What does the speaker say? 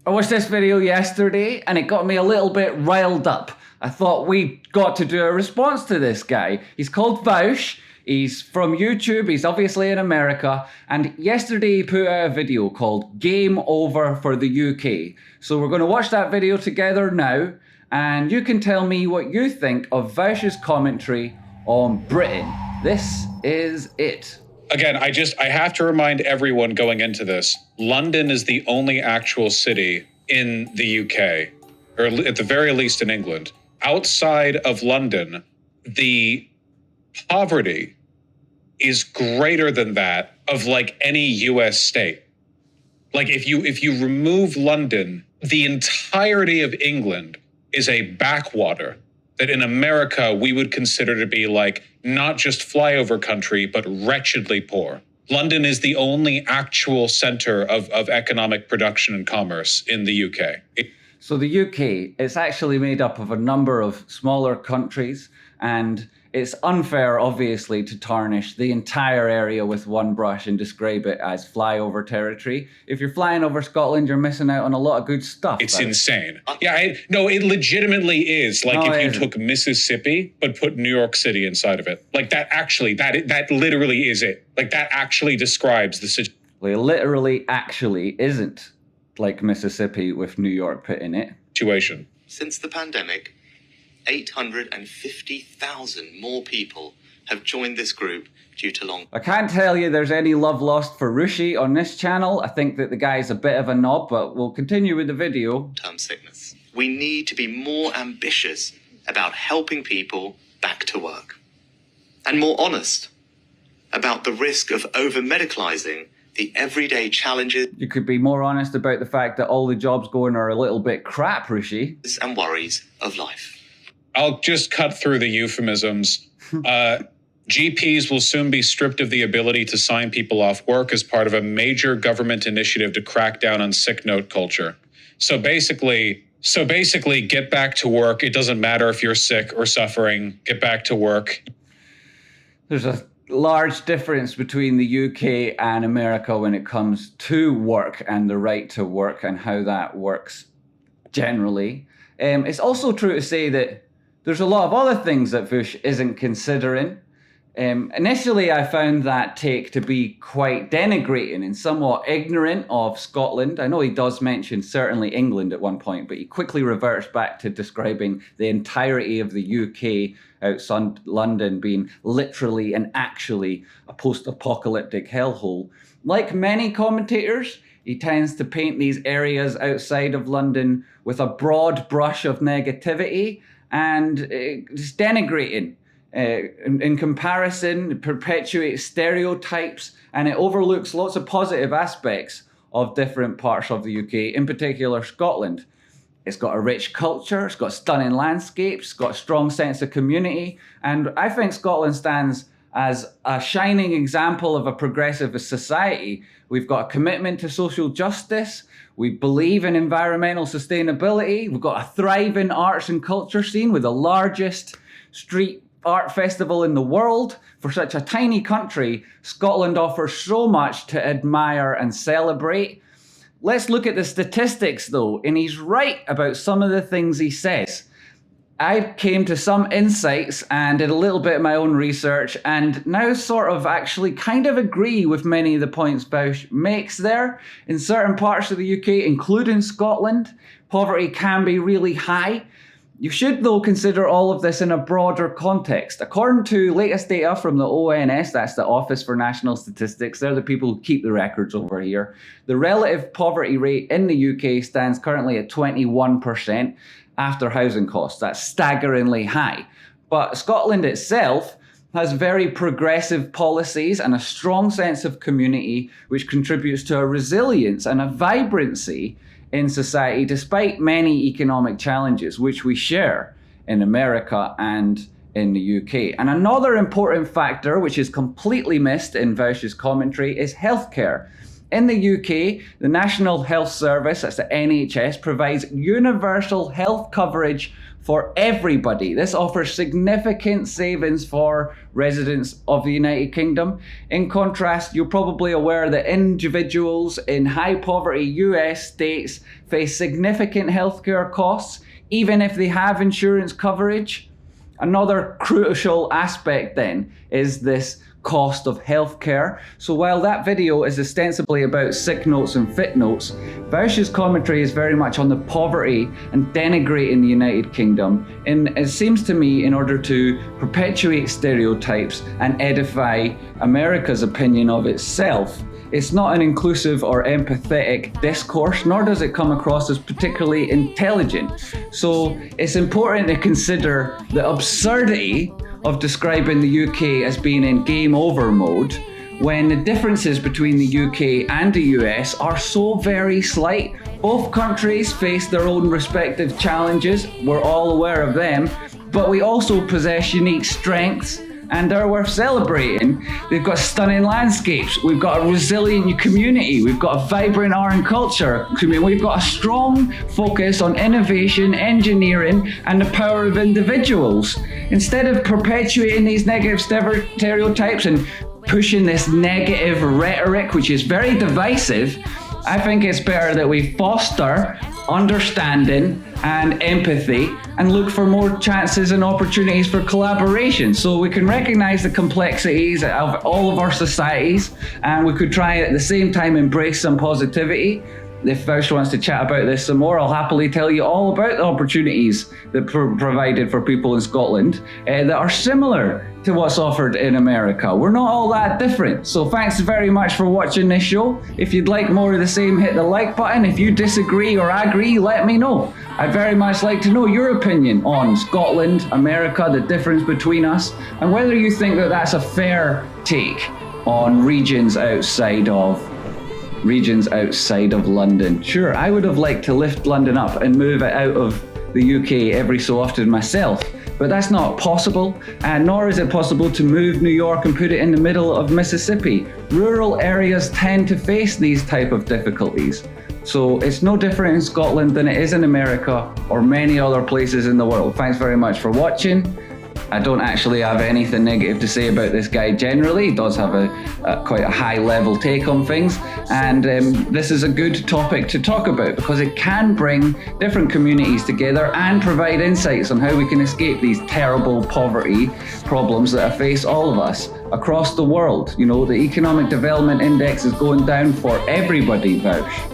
I watched this video yesterday and it got me a little bit riled up. I thought we got to do a response to this guy. He's called Vaush. He's from YouTube. He's obviously in America. And yesterday he put out a video called Game Over for the UK. So we're going to watch that video together now. And you can tell me what you think of Vaush's commentary on Britain. This is it. Again, I have to remind everyone going into this, London is the only actual city in the UK, or at the very least in England. Outside of London, the poverty is greater than that of like any US state. Like if you remove London, the entirety of England is a backwater that in America we would consider to be like not just flyover country, but wretchedly poor. London is the only actual center of economic production and commerce in the UK. So the UK, it's actually made up of a number of smaller countries, and it's unfair, obviously, to tarnish the entire area with one brush and describe it as flyover territory. If you're flying over Scotland, you're missing out on a lot of good stuff. It's insane. Yeah, no, it legitimately is. Like No, if you took Mississippi, but put New York City inside of it. Like that literally is it. Like that actually describes the situation. It literally actually isn't like Mississippi with New York put in it. Since the pandemic, 850,000 more people have joined this group due to long... I can't tell you there's any love lost for Rishi on this channel. I think that the guy's a bit of a knob, but we'll continue with the video. ...term sickness. We need to be more ambitious about helping people back to work. And more honest about the risk of over-medicalizing the everyday challenges... You could be more honest about the fact that all the jobs going are a little bit crap, Rishi. ...and worries of life. I'll just cut through the euphemisms. GPs will soon be stripped of the ability to sign people off work as part of a major government initiative to crack down on sick note culture. So basically, get back to work. It doesn't matter if you're sick or suffering. Get back to work. There's a large difference between the UK and America when it comes to work and the right to work and how that works generally. It's also true to say that there's a lot of other things that Vaush isn't considering. Initially, I found that take to be quite denigrating and somewhat ignorant of Scotland. I know he does mention certainly England at one point, but he quickly reverts back to describing the entirety of the UK outside London being literally and actually a post-apocalyptic hellhole. Like many commentators, he tends to paint these areas outside of London with a broad brush of negativity, and it's denigrating. In comparison, it perpetuates stereotypes, and it overlooks lots of positive aspects of different parts of the UK, in particular Scotland. It's got a rich culture, it's got stunning landscapes, it's got a strong sense of community, and I think Scotland stands as a shining example of a progressive society. We've got a commitment to social justice. We believe in environmental sustainability. We've got a thriving arts and culture scene with the largest street art festival in the world. For such a tiny country, Scotland offers so much to admire and celebrate. Let's look at the statistics though, and he's right about some of the things he says. I came to some insights and did a little bit of my own research, and now sort of actually kind of agree with many of the points Vaush makes there. In certain parts of the UK, including Scotland, poverty can be really high. You should, though, consider all of this in a broader context. According to latest data from the ONS, that's the Office for National Statistics, they're the people who keep the records over here, the relative poverty rate in the UK stands currently at 21%. After housing costs. That's staggeringly high. But Scotland itself has very progressive policies and a strong sense of community, which contributes to a resilience and a vibrancy in society, despite many economic challenges, which we share in America and in the UK. And another important factor, which is completely missed in Vaush's commentary, is healthcare. In the UK, the National Health Service, that's the NHS, provides universal health coverage for everybody. This offers significant savings for residents of the United Kingdom. In contrast, you're probably aware that individuals in high poverty US states face significant healthcare costs, even if they have insurance coverage. Another crucial aspect then is this cost of healthcare. So while that video is ostensibly about sick notes and fit notes, Vaush's commentary is very much on the poverty and denigrating the United Kingdom. And it seems to me, in order to perpetuate stereotypes and edify America's opinion of itself, it's not an inclusive or empathetic discourse, nor does it come across as particularly intelligent. So it's important to consider the absurdity of describing the UK as being in game over mode when the differences between the UK and the US are so very slight. Both countries face their own respective challenges, we're all aware of them, but we also possess unique strengths and are worth celebrating. They've got stunning landscapes, we've got a resilient community, we've got a vibrant art and culture, we've got a strong focus on innovation, engineering, and the power of individuals. Instead of perpetuating these negative stereotypes and pushing this negative rhetoric, which is very divisive, I think it's better that we foster understanding and empathy and look for more chances and opportunities for collaboration, so we can recognize the complexities of all of our societies, and we could try at the same time embrace some positivity. If Vaush wants to chat about this some more, I'll happily tell you all about the opportunities that provided for people in Scotland that are similar to what's offered in America. We're not all that different. So thanks very much for watching this show. If you'd like more of the same, hit the like button. If you disagree or agree, let me know. I'd very much like to know your opinion on Scotland, America, the difference between us, and whether you think that that's a fair take on regions outside of London. Sure, I would have liked to lift London up and move it out of the UK every so often myself, but that's not possible, and nor is it possible to move New York and put it in the middle of Mississippi. Rural areas tend to face these type of difficulties. So it's no different in Scotland than it is in America or many other places in the world. Thanks very much for watching. I don't actually have anything negative to say about this guy generally. He does have quite a high level take on things, and this is a good topic to talk about because it can bring different communities together and provide insights on how we can escape these terrible poverty problems that face all of us across the world. You know, the Economic Development Index is going down for everybody, Vaush.